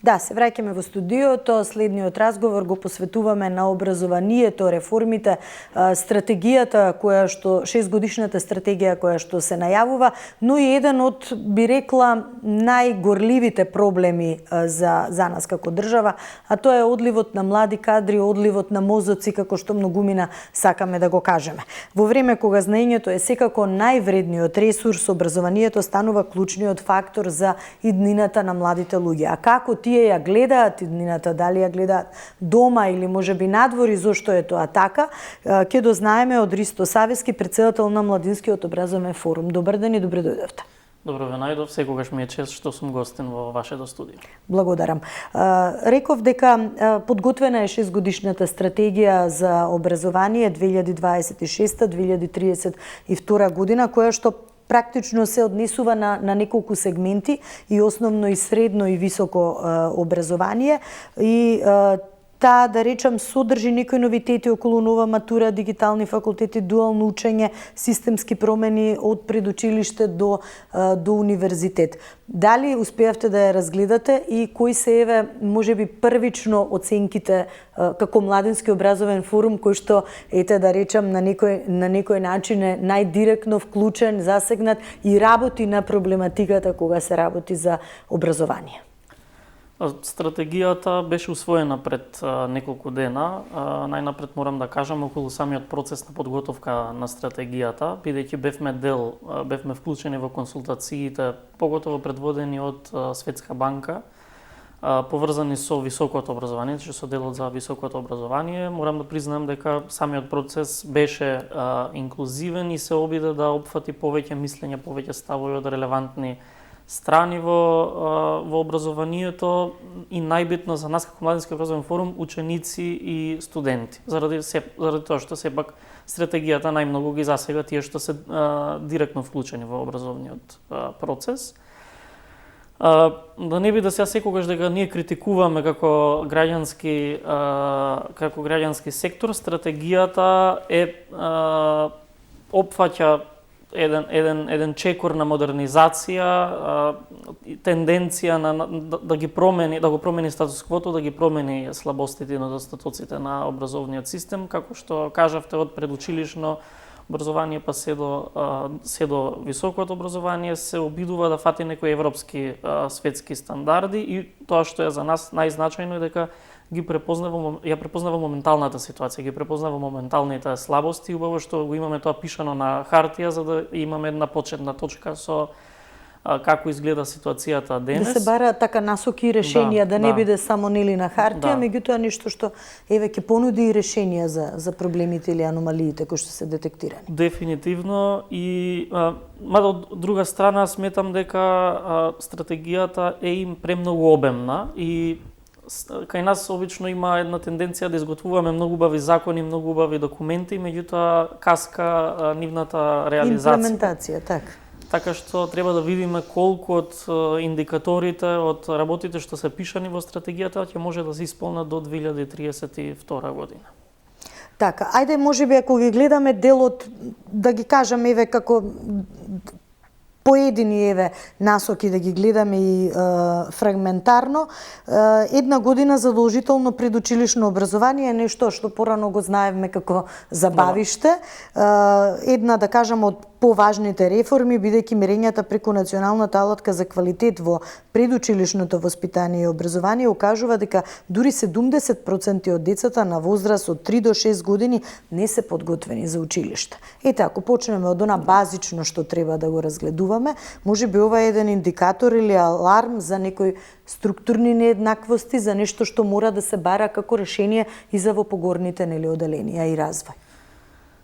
Да, се враќаме во студиото. Следниот разговор го посветуваме на образованието, реформите, стратегијата која што 6-годишната стратегија која што се најавува, но и еден од, би рекла, најгорливите проблеми за нас како држава, а тоа е одливот на млади кадри, одливот на мозоци, како што многумина сакаме да го кажеме. Во време кога знаењето е секако највредниот ресурс, образованието станува клучниот фактор за иднината на младите луѓе. А како тие ја гледаат иднината, дали ја гледаат дома или можеби надвор и зошто е тоа така, ќе дознаеме од Ристо Савески, претседател на Младинскиот образовен форум. Добар ден и добре дојдовте. Добро ве најдов, секогаш ми е чест што сум гостин во вашето студио. Благодарам. Реков дека подготвена е 6-годишната стратегија за образование 2026-2032 година, која што практично се однесува на неколку сегменти и основно и средно и високо образование и таа, да речам, содржи некои новитети околу нова матура, дигитални факултети, дуално учење, системски промени од предучилиште до универзитет. Дали успеавте да ја разгледате и кои се еве можеби првично оценките како Младински образовен форум кој што ете да речам на некој начин е најдиректно вклучен, засегнат и работи на проблематиката кога се работи за образование? Стратегијата беше усвоена пред неколку дена. Најнапред морам да кажам околу самиот процес на подготовка на стратегијата, бидејќи бевме вклучени во консултациите, поготово предводени од Светска банка, поврзани со високото образование, со делот за високото образование. Морам да признаам дека самиот процес беше инклузивен и се обиде да опфати повеќе мислења, повеќе ставови од релевантни страни во образованието и најбитно за нас како Младински образовен форум ученици и студенти. Заради тоа што сепак стратегијата најмногу ги засега тие што се директно вклучени во образовниот процес. Да не би да сега секогаш дека ние критикуваме како граѓански сектор, стратегијата опфаќа еден чекор на модернизација, тенденција да го промени статус-квото, да ги промени слабостите и недостатоците на образовниот систем, како што кажавте, од предучилишно образование па се до високото образование се обидува да фати некои европски светски стандарди и тоа што е за нас најзначајно е дека ја препознава моменталната ситуација, ги препознава моменталните слабости, убаво што го имаме тоа пишано на хартија за да имаме една почетна точка со како изгледа ситуацијата денес. Да се бара така насоки и решенија, да не биде само нели на хартија, меѓутоа нешто што еве ќе понуди и решенија за проблемите или аномалиите кои што се детектирани. Дефинитивно и мада од друга страна сметам дека стратегијата е им премногу обемна и кај нас обично има една тенденција да изготвуваме многу убави закони, многу убави документи, меѓутоа каска нивната реализација. Имплементација, така. Така што треба да видиме колку од индикаторите, од работите што се пишани во стратегијата ќе може да се исполнат до 2032 година. Така, ајде можеби ако ги гледаме делот, да ги кажаме еве како поедини насоки да ги гледаме и фрагментарно. Една година задолжително предучилишно образование е нешто што порано го знаевме како забавиште. Една, да кажам, од поважните реформи, бидејќи мерењата преку Националната алатка за квалитет во предучилишното воспитание и образование укажува дека дури 70% од децата на возраст од 3 до 6 години не се подготвени за училиште. Ете, ако почнеме од она базично што треба да го разгледуваме, можеби ова е еден индикатор или аларм за некои структурни нееднаквости, за нешто што мора да се бара како решение и за во погорните оделенија и развој.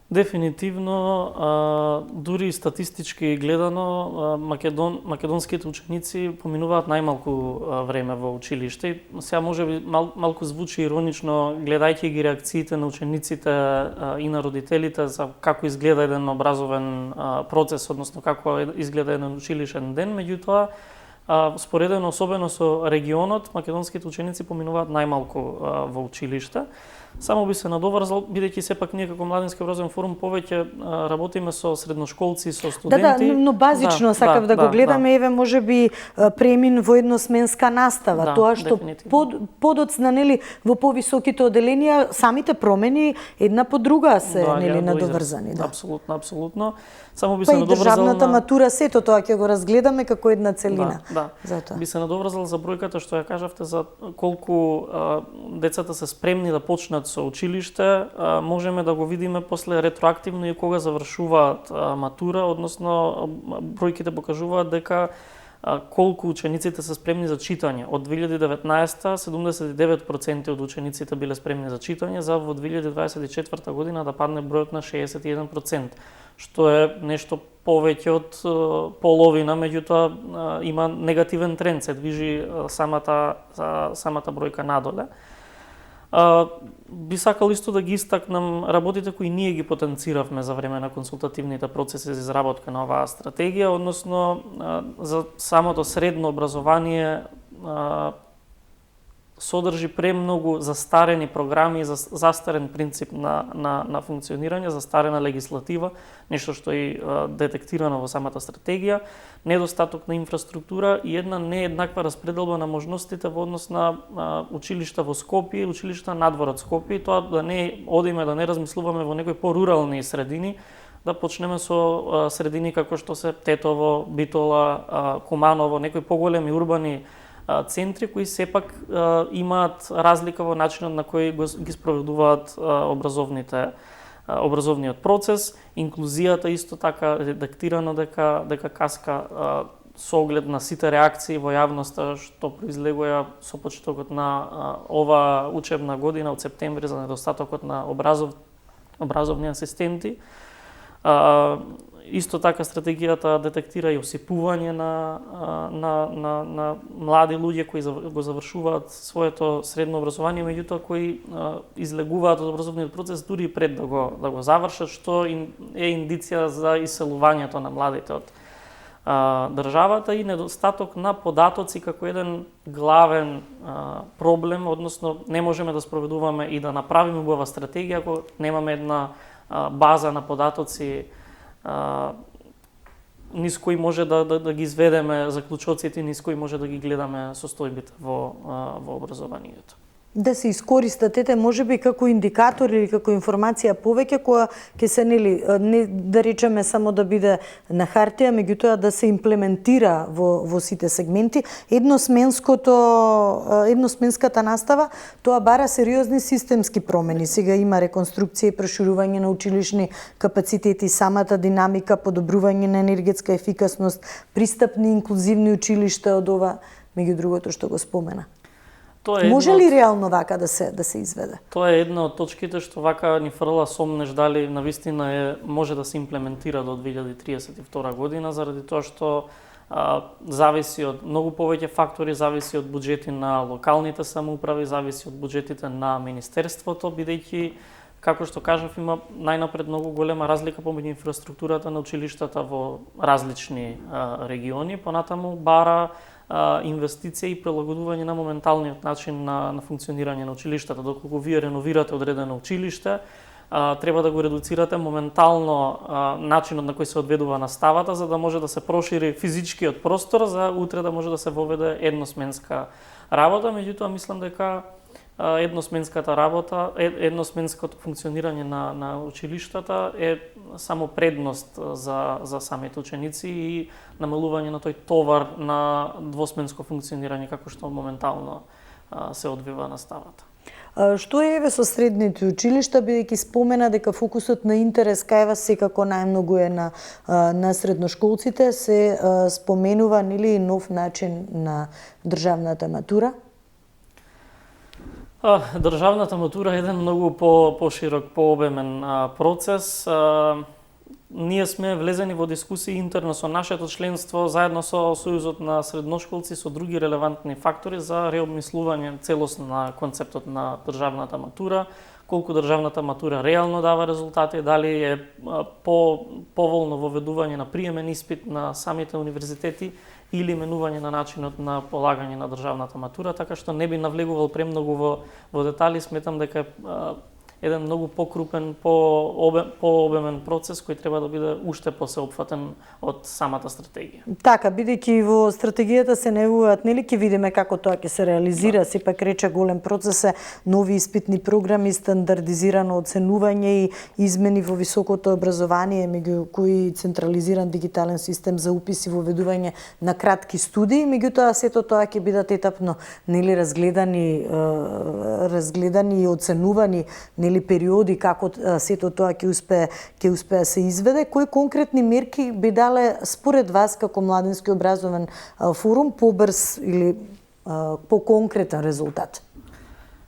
Дефинитивно, дури статистички гледано, македонските ученици поминуваат најмалку време во училиште. Сега можеби малку звучи иронично, гледајќи ги реакциите на учениците и на родителите за како изгледа еден образовен процес, односно како изгледа еден училишен ден, меѓутоа споредено особено со регионот, македонските ученици поминуваат најмалку во училиште. Само би се надоврзал, бидејќи сепак ние како Младински образовен форум повеќе работиме со средношколци, со студенти. Но базично сакав да го гледаме, еве можеби премин во едносменска настава, тоа што подоцна нели во повисоките оделенија самите промени една по друга се нели надоврзани, Апсолутно. Само би се надоврзал државната матура, сето тоа ќе го разгледаме како една целина. Затоа би се надоврзал за бројката што ја кажавте за колку децата се спремни да почнат со училиште, можеме да го видиме после ретроактивно и кога завршуваат матура, односно бројките покажуваат дека колку учениците се спремни за читање. Од 2019 79% од учениците биле спремни за читање, за во 2024 година да падне бројот на 61%, што е нешто повеќе од половина, меѓутоа има негативен тренд, се движи самата бројка надоле. Би сакал исто да ги истакнам работите кои ние ги потенциравме за време на консултативните процеси за изработка на оваа стратегија, односно за самото средно образование содржи премногу застарени програми, застарен принцип на функционирање, застарена легислатива, нешто што е детектирано во самата стратегија, недостаток на инфраструктура и една нееднаква распределба на можностите во однос на училишта во Скопје и училишта надвор од Скопје, и тоа да не одиме, да не размислуваме во некои порурални средини, да почнеме со средини како што се Тетово, Битола, Куманово, некои поголеми урбани центри кои сепак имаат разлика во начинот на кој ги спроведуваат образовниот процес, инклузијата исто така редактирано дека каска со оглед на сите реакции во јавноста што произлегоа со почетокот на ова учебна година од септември за недостатокот на образовни асистенти. Исто така стратегијата детектира и осипување на млади луѓе кои го завршуваат своето средно образование, меѓутоа кои излегуваат од образовниот процес дури пред да го завршат, што е индиција за иселувањето на младите од државата и недостаток на податоци како еден главен проблем, односно не можеме да спроведуваме и да направиме убава стратегија ако немаме една база на податоци низ кои може да ги изведеме заклучоците, низ кои може да ги гледаме состојбите во образованието. Да се искористат можеби како индикатор или како информација повеќе која ќе се не да речеме само да биде на хартија, меѓутоа да се имплементира во сите сегменти. Едносменската настава тоа бара сериозни системски промени. Сега има реконструкција и проширување на училишни капацитети, самата динамика, подобрување на енергетска ефикасност, пристапни инклузивни училишта од ова, меѓу другото што го спомена. Може ли реално вака да се изведе? Тоа е една од точките што вака ни фрла сомнеш дали навистина може да се имплементира до 2032 година, заради тоа што зависи од многу повеќе фактори, зависи од буџети на локалните самоуправи, зависи од буџетите на министерството, бидејќи како што кажав има најнапред многу голема разлика помеѓу инфраструктурата на училиштата во различни региони, понатаму бара инвестиција и прилагодување на моменталниот начин на функционирање на училиштата. Доколку вие реновирате одредено училиште, треба да го редуцирате моментално начинот на кој се одведува наставата, за да може да се прошири физичкиот простор, за утре да може да се воведе едносменска работа. Меѓутоа, мислам дека едносменското функционирање на училиштата е само предност за самите ученици и намалување на тој товар на двосменско функционирање како што моментално се одвива наставата. Што е со средните училишта, бидејќи спомена дека фокусот на интерес кај вас секако најмногу е на средношколците, се споменува нели нов начин на државната матура? Државната матура е еден многу поширок, пообемен процес. Ние сме влезени во дискусии интерно со нашето членство, заедно со Сојузот на средношколци, со други релевантни фактори за реобмислување целосно на концептот на државната матура, колку државната матура реално дава резултати, дали е поволно воведување на приемен испит на самите универзитети или менување на начинот на полагање на државната матура, така што не би навлегувал премногу во детали. Сметам дека еден многу покрупен, пообемен процес кој треба да биде уште посеопфатен од самата стратегија. Така, бидејќи во стратегијата се најавуваат, нели ќе видиме како тоа ќе се реализира, сепак рече голем процес е, нови испитни програми, стандардизирано оценување и измени во високото образование, меѓу кои централизиран дигитален систем за упис и воведување на кратки студии, меѓутоа сето тоа ќе бидат етапно нели разгледани и оценувани нели периоди како сето тоа ќе успее да се изведе. Кои конкретни мерки би дале според вас како Младински образовен форум побрз или по-конкретен резултат?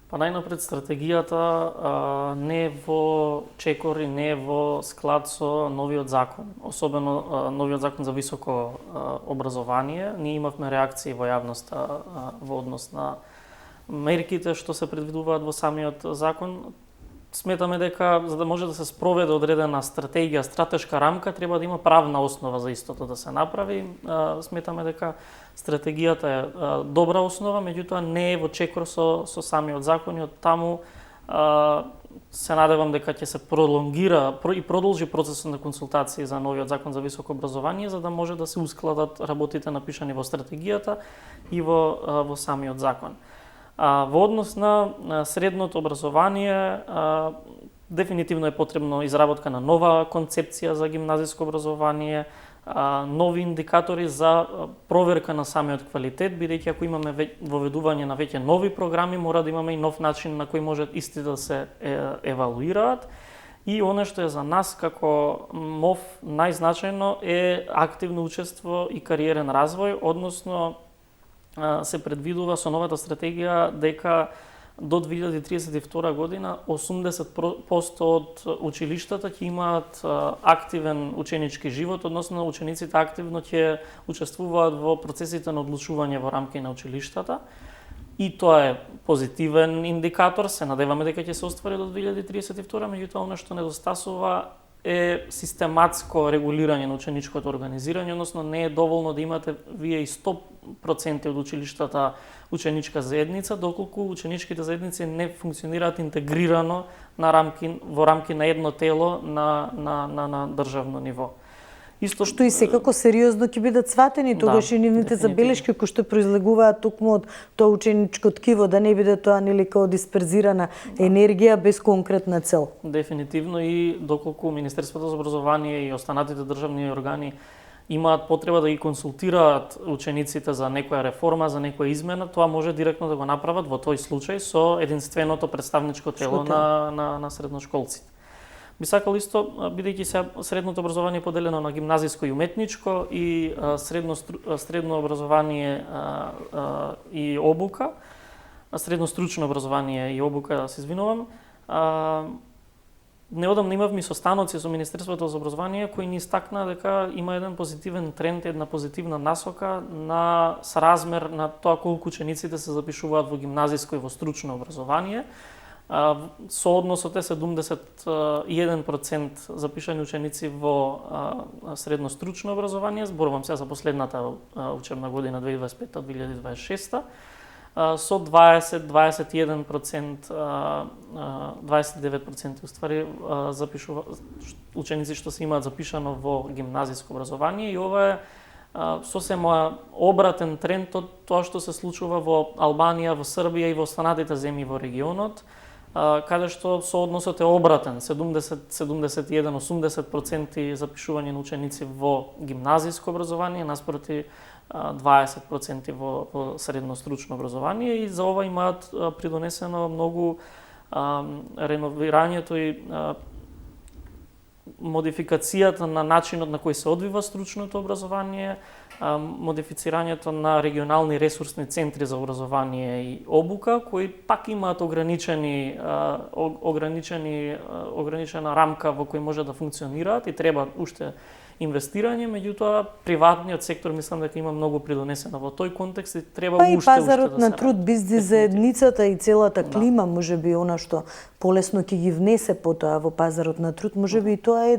Па најнапред стратегијата не е во чекор и не е во склад со новиот закон, особено новиот закон за високо образование. Ние имавме реакции во јавноста во однос на мерките што се предвидуваат во самиот закон. Сметаме дека за да може да се спроведе одредена стратегија, стратешка рамка, треба да има правна основа за истото да се направи. Сметаме дека стратегијата е добра основа, меѓутоа не е во чекор со самиот закон и од таму се надевам дека ќе се пролонгира и продолжи процесот на консултации за новиот закон за високо образование, за да може да се ускладат работите напишани во стратегијата и во самиот закон. Во однос на средното образование, дефинитивно е потребно изработка на нова концепција за гимназиско образование, нови индикатори за проверка на самиот квалитет, бидејќи ако имаме воведување на веќе нови програми, мора да имаме и нов начин на кој може исти да се евалуираат. И оно што е за нас како МОВ најзначајно е активно учество и кариерен развој, односно се предвидува со новата стратегија дека до 2032 година 80% од училиштата ќе имаат активен ученички живот, односно учениците активно ќе учествуваат во процесите на одлучување во рамки на училиштата. И тоа е позитивен индикатор, се надеваме дека ќе се оствари до 2032, меѓутоа оно што недостасува е систематско регулирање на ученичкото организирање, односно не е доволно да имате вие и 100% од училиштата ученичка заедница, доколку ученичките заедници не функционираат интегрирано во рамки на едно тело на државно ниво. Исто што и секако сериозно ќе бидат сватени тогаш и нивните забелешки кои што произлегуваат токму од тоа ученичко ткиво, да не биде тоа нели као дисперзирана енергија без конкретна цел. Дефинитивно, и доколку Министерството за образование и останатите државни органи имаат потреба да ги консултираат учениците за некоја реформа, за некоја измена, тоа може директно да го направат во тој случај со единственото представничко тело на средношколците. Би сакал исто, бидејќи средното образование е поделено на гимназиско и уметничко и средно образование и обука, средно стручно образование и обука, се извинувам, неодамна имавме состаноци со Министерството за образование кои ни истакна дека има еден позитивен тренд, една позитивна насока на сразмер на тоа колку учениците се запишуваат во гимназиско и во стручно образование. Соодносот е 71% запишани ученици во средно стручно образование, зборувам сега за последната учебна година 2025-2026, со 20-21%, 29% уствари запишува ученици што се имаат запишано во гимназиско образование, и ова е сосем обратен тренд од тоа што се случува во Албанија, во Србија и во останатите земји во регионот, каде што соодносот е обратен, 70-71-80% запишување на ученици во гимназиско образование наспроти 20% во средно стручно образование, и за ова имаат придонесено многу реновирањето и модификацијата на начинот на кој се одвива стручното образование, модифицирањето на регионални ресурсни центри за образование и обука, кои пак имаат ограничена рамка во кој може да функционираат и треба уште инвестирање, меѓутоа приватниот сектор мислам дека има многу придонесено во тој контекст и треба Па и уште пазарот да на се труд, работи. бизнес заедницата и целата клима, можеби она што полесно ќе ги внесе потоа во пазарот на труд, можеби и тоа е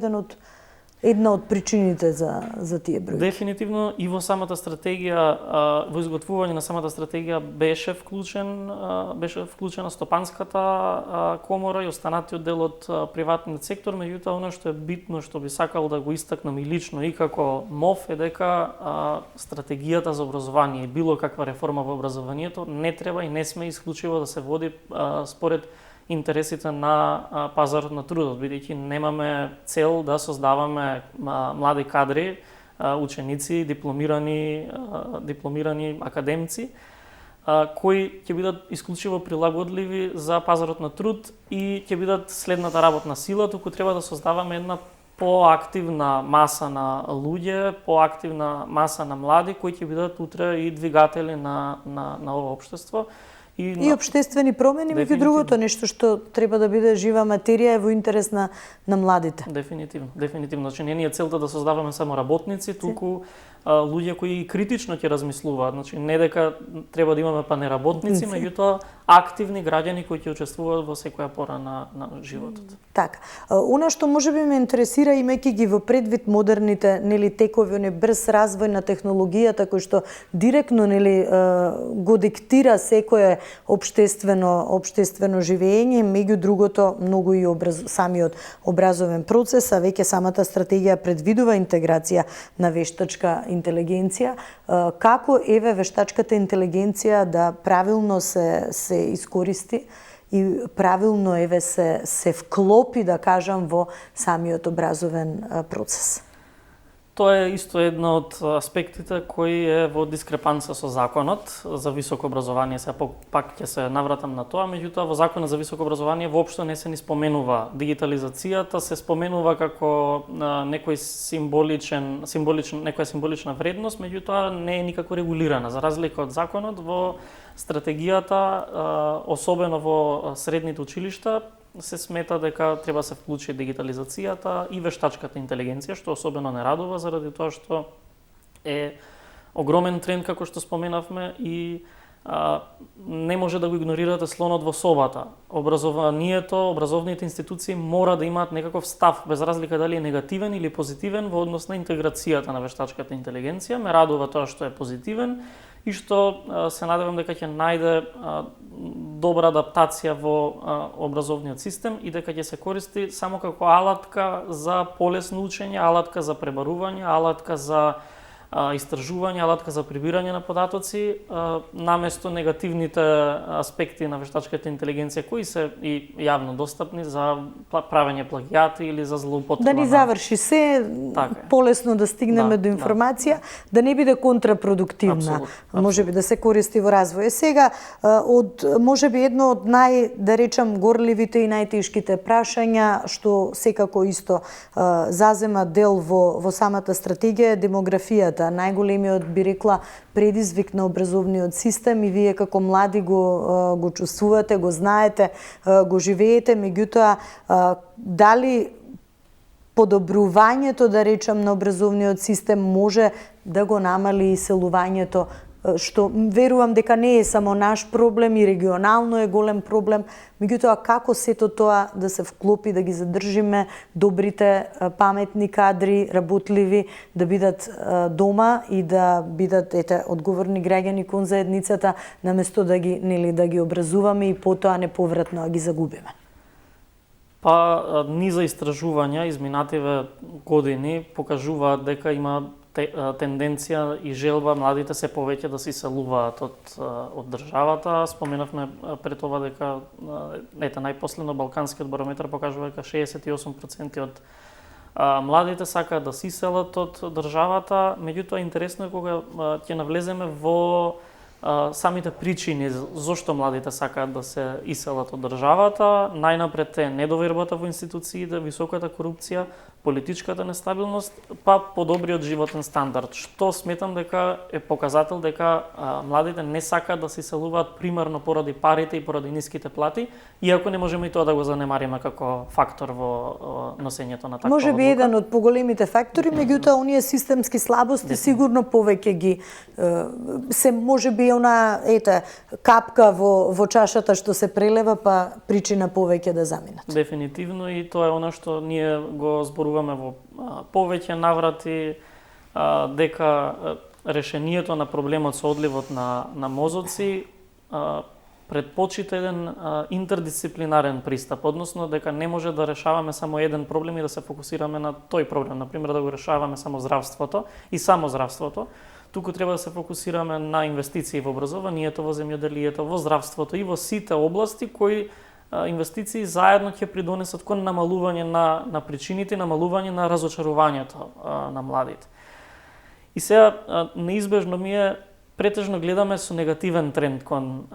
една од причините за тие бројки. Дефинитивно и во самата стратегија, во изготвување на самата стратегија беше вклучена стопанската комора и останатиот дел од приватниот сектор, меѓутоа она што е битно, што би сакал да го истакнам и лично и како МОВ е дека стратегијата за образование и било каква реформа во образованието не треба и не сме исклучиво да се води според интересите на пазарот на трудот, бидејќи немаме цел да создаваме млади кадри, ученици, дипломирани академци, кои ќе бидат исклучиво прилагодливи за пазарот на труд и ќе бидат следната работна сила, туку треба да создаваме една поактивна маса на луѓе, поактивна маса на млади кои ќе бидат утре и двигатели на ова општество. И општествени промени, меѓу другото, нешто што треба да биде жива материја е во интерес на младите. Дефинитивно. Значи, не ни е целта да создаваме само работници, туку луѓе кои критично ќе размислуваат. Значи, не дека треба да имаме неработници, меѓутоа активни граѓани кои ќе учествуваат во секоја пора на животот. Така. Она што можеби ме интересира, имајќи ги во предвид модерните текови, брз развој на технологијата кој што директно го диктира секое општествено живење, меѓу другото многу и самиот образовен процес, а веќе самата стратегија предвидува интеграција на вештачка интелигенција. Како вештачката интелигенција да правилно се искористи и правилно се вклопи, да кажам, во самиот образовен процес? Тоа е исто една од аспектите кои е во дискрепанса со законот за високо образование. Се пак ќе се навратам на тоа, меѓутоа во законот за високо образование воопшто не се ни споменува дигитализацијата, се споменува како некоја символична вредност, меѓутоа не е никако регулирана. За разлика од законот, во стратегијата, особено во средните училишта, се смета дека треба се вклучи дигитализацијата и вештачката интелигенција, што особено не радува заради тоа што е огромен тренд, како што споменавме, и не може да го игнорирате слонот во собата. Образовните институции мора да имаат некаков став, без разлика дали е негативен или позитивен во однос на интеграцијата на вештачката интелигенција. Ме радува тоа што е позитивен и што се надевам дека ќе најде добра адаптација во образовниот систем и дека ќе се користи само како алатка за полесно учење, алатка за пребарување, алатка за истражување, алатка за прибирање на податоци, наместо негативните аспекти на вештачката интелигенција кои се и јавно достапни за правење плагијати или за злоупотреба. Да ни заврши се, полесно да стигнеме до информација, да не биде контрапродуктивна, можеби да се користи во развој. Сега, можеби едно од да речам, горливите и најтешките прашања, што секако исто зазема дел во самата стратегија, е демографијата. Најголемиот, би рекла, предизвик на образовниот систем и вие како млади го чувствувате, го знаете, го живеете, меѓутоа дали подобрувањето, да речам, на образовниот систем може да го намали иселувањето, што верувам дека не е само наш проблем и регионално е голем проблем, меѓутоа како сето тоа да се вклопи, да ги задржиме добрите, паметни кадри, работливи, да бидат дома и да бидат одговорни граѓани кон заедницата, наместо да ги образуваме и потоа неповратно ги загубиме. Па низа истражувања изминативе години покажуваат дека има тенденција и желба младите се повеќе да се иселуваат од државата. Споменавме пред ова дека најпоследно Балканскиот барометар покажува дека 68% од младите сакаат да се иселат од државата, меѓутоа интересно е кога ќе навлеземе во самите причини зошто младите сакаат да се иселат од државата. Најнапред е недовербата во институциите, високата корупција, политичката нестабилност, па подобриот животен стандард, што сметам дека е показател дека младите не сакаат да се иселуваат примарно поради парите и поради ниските плати, иако не можеме и тоа да го занемариме како фактор во носењето на таква Може би одлука. еден од поголемите фактори, меѓутоа оние системски слабости сигурно повеќе ги се можеби она капка во чашата што се прелева, па причина повеќе да заминат. Дефинитивно, и тоа е она што ние го зборуваме во повеќе наврати, дека решението на проблемот со одливот на мозоци предпочита еден интердисциплинарен пристап, односно дека не може да решаваме само еден проблем и да се фокусираме на тој проблем, например да го решаваме само здравството и само здравството, туку треба да се фокусираме на инвестиции во образованието, во земјоделието, во здравството и во сите области кои инвестиции заедно ќе придонесат кон намалување на причините, намалување на разочарувањето на младите. И сега неизбежно ми е, претежно гледаме со негативен тренд кон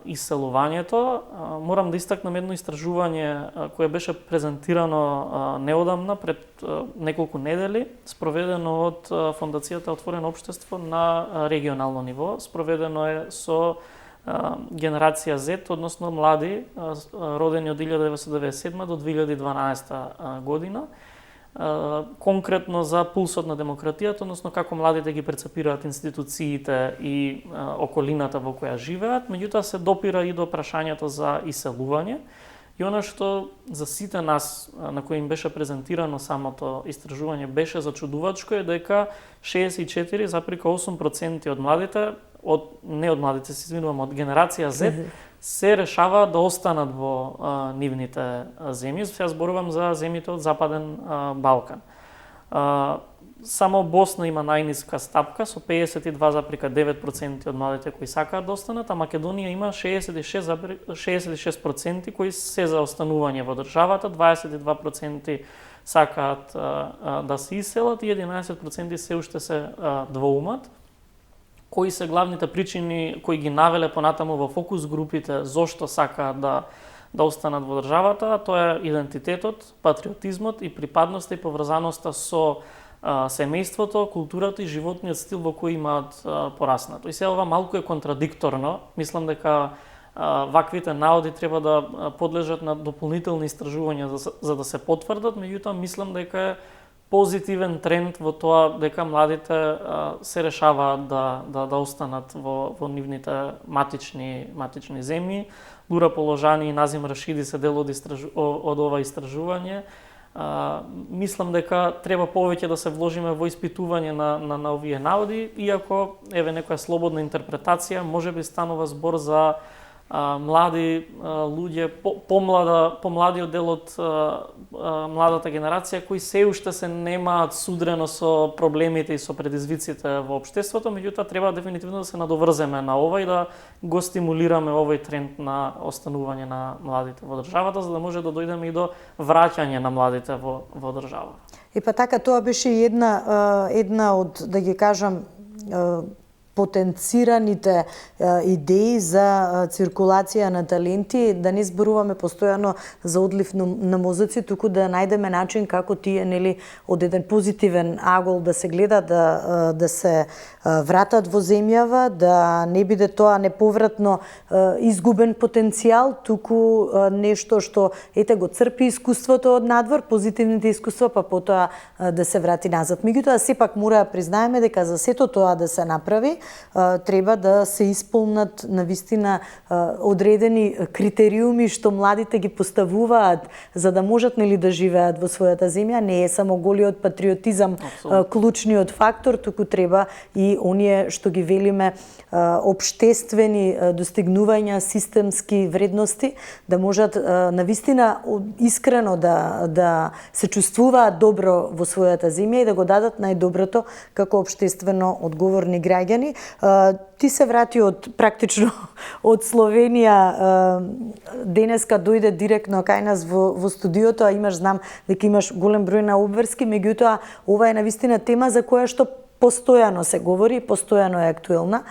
иселувањето. Морам да истакнам едно истражување кое беше презентирано неодамна, пред неколку недели, спроведено од Фондацијата Отворено општество на регионално ниво. Спроведено е со генерација Z, односно млади родени од 1997 до 2012 година, конкретно за пулсот на демократијата, односно како младите ги прецепираат институциите и околината во која живеат, меѓутоа се допира и до прашањето за иселување. И она што за сите нас на кои им беше презентирано самото истражување беше зачудувачко е дека 64,8% од младите, не од младите, се извинувам, од генерација Z, се решаваат да останат во нивните земји. Сега зборувам за земјите од Западен Балкан. Само Босна има најниска стапка со 52,9% од младите кои сакаат да останат, а Македонија има 66% кои се за останување во државата, 22% сакаат да се иселат и 11% се уште се двоумат. Кои се главните причини кои ги навеле понатаму во фокус групите зошто сакаат да останат во државата? Тоа е идентитетот, патриотизмот и припадноста и поврзаноста со семејството, културата и животниот стил во кој имаат пораснато. И се ова малку е контрадикторно. Мислам дека ваквите наводи треба да подлежат на дополнителни истражувања за да се потврдат, меѓутоа мислам дека е позитивен тренд во тоа дека младите се решаваат да останат во нивните матични земји. Лура Положани и Назим Рашиди се дел од ова истражување. Мислам дека треба повеќе да се вложиме во испитување на овие наводи, иако еве некоја слободна интерпретација, можеби станува збор за млади луѓе, помладиот дел од младата генерација кои се уште се немаат судрено со проблемите и со предизвиците во општеството, меѓутоа треба дефинитивно да се надоврземе на ова и да го стимулираме овој тренд на останување на младите во државата, за да може да дојдеме и до враќање на младите во држава. И па така, тоа беше една од, да ги кажам, потенцираните идеи за циркулација на таленти, да не зборуваме постојано за одлив на мозоци, туку да најдеме начин како тие, нели, од еден позитивен агол да се гледа, да се вратат во земјава, да не биде тоа неповратно изгубен потенцијал, туку нешто што го црпи искуството од надвор, позитивните искуства, па потоа да се врати назад. Меѓутоа сепак мора да признаеме дека за сето тоа да се направи, треба да се исполнат навистина одредени критериуми што младите ги поставуваат за да можат, нели, да живеат во својата земја. Не е само голиот патриотизам клучниот фактор, туку треба и оние што ги велиме општествени достигнувања, системски вредности, да можат навистина искрено да се чувствуваат добро во својата земја и да го дадат најдоброто како општествено одговорни граѓани. Ти се врати практично од Словенија, денеска дојде директно кај нас во студиото, а знам дека имаш голем број на обврски, меѓутоа ова е навистина тема за која што постојано се говори, постојано е актуелна.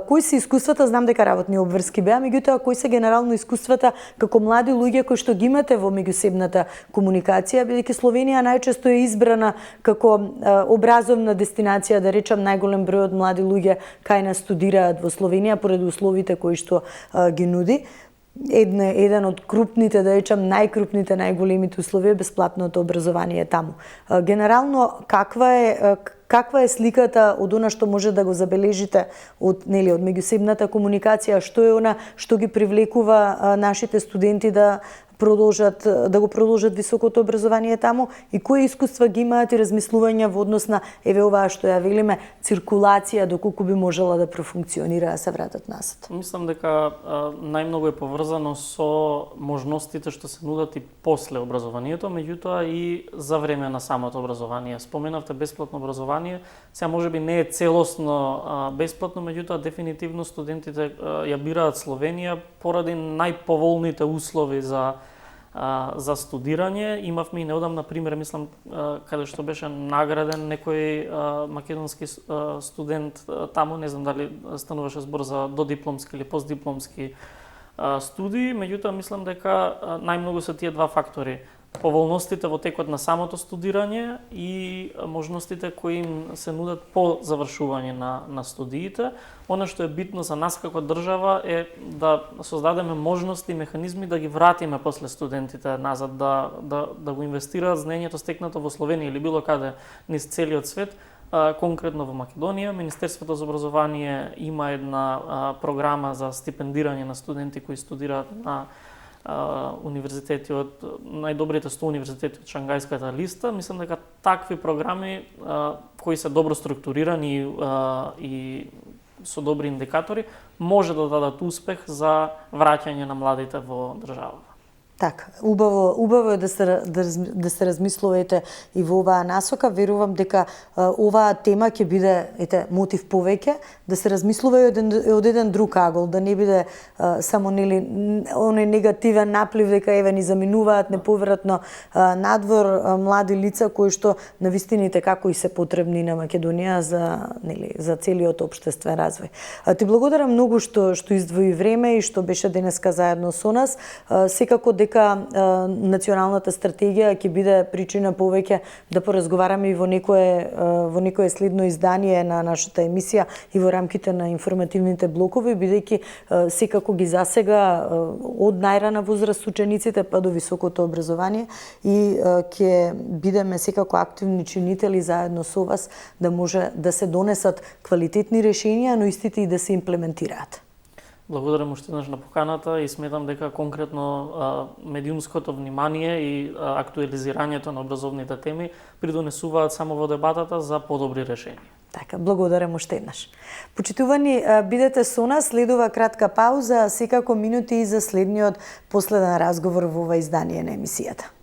Кои се искуствата, знам дека работни обврски беа, меѓутоа кои се генерално искуствата како млади луѓе кои што ги имате во меѓусебната комуникација, бидејќи Словенија најчесто е избрана како образовна дестинација, да речам, најголем број од млади луѓе кај нас студираат во Словенија поради условите кои што ги нуди. Еден од крупните, да речам, најкрупните, најголемите услови е бесплатното образование таму. Генерално, каква е сликата од она што може да го забележите од меѓусебната комуникација, што е она што ги привлекува нашите студенти да го продолжат високото образование таму и кои искуства ги имаат и размислувања во однос на оваа што ја велиме циркулација, доколку би можела да профункционира, да се вратат назад? Мислам дека најмногу е поврзано со можностите што се нудат и после образованието, меѓутоа и за време на самото образование. Споменавте бесплатно образование, сега можеби не е целосно бесплатно, меѓутоа дефинитивно студентите ја бираат Словенија поради најповолните услови за студирање. Имавме и неодамна пример, мислам, каде што беше награден некој македонски студент таму, не знам дали стануваше збор за додипломски или постдипломски студии, меѓутоа мислам дека најмногу се тие два фактори. Поволностите во текот на самото студирање и можностите кои им се нудат по завршување на студиите. Она што е битно за нас како држава е да создадеме можности и механизми да ги вратиме после студентите назад, да го инвестираат знаењето стекнато во Словенија или било каде низ целиот свет. Конкретно во Македонија, Министерството за образование има една програма за стипендирање на студенти кои студираат на универзитети од најдобрите 100 универзитети од Шангајската листа. Мислам дека такви програми кои се добро структурирани и со добри индикатори може да дадат успех за враќање на младите во државата. Така, убаво е да се размислувате и во оваа насока. Верувам дека оваа тема ќе биде мотив повеќе да се размислува и од еден друг агол, да не биде само оној негативен наплив дека ни заминуваат неповратно надвор млади лица кои што навистините како и се потребни на Македонија за целиот општествен развој. Ти благодарам многу што издвои време и што беше денеска заедно со нас. Секако дека националната стратегија ќе биде причина повеќе да поразговараме и во некое следно издание на нашата емисија и во рамките на информативните блокови, бидејќи секако ги засега од најрана возраст учениците па до високото образование и ќе бидеме секако активни чинители заедно со вас да може да се донесат квалитетни решенија, но истите и да се имплементираат. Благодарам уште еднаш на поканата и сметам дека конкретно медиумското внимание и актуализирањето на образовните теми придонесуваат само во дебатата за подобри решенија. Така, благодарам уште еднаш. Почитувани, бидете со нас, следува кратка пауза, секако минути и за следниот последен разговор во ова издание на емисијата.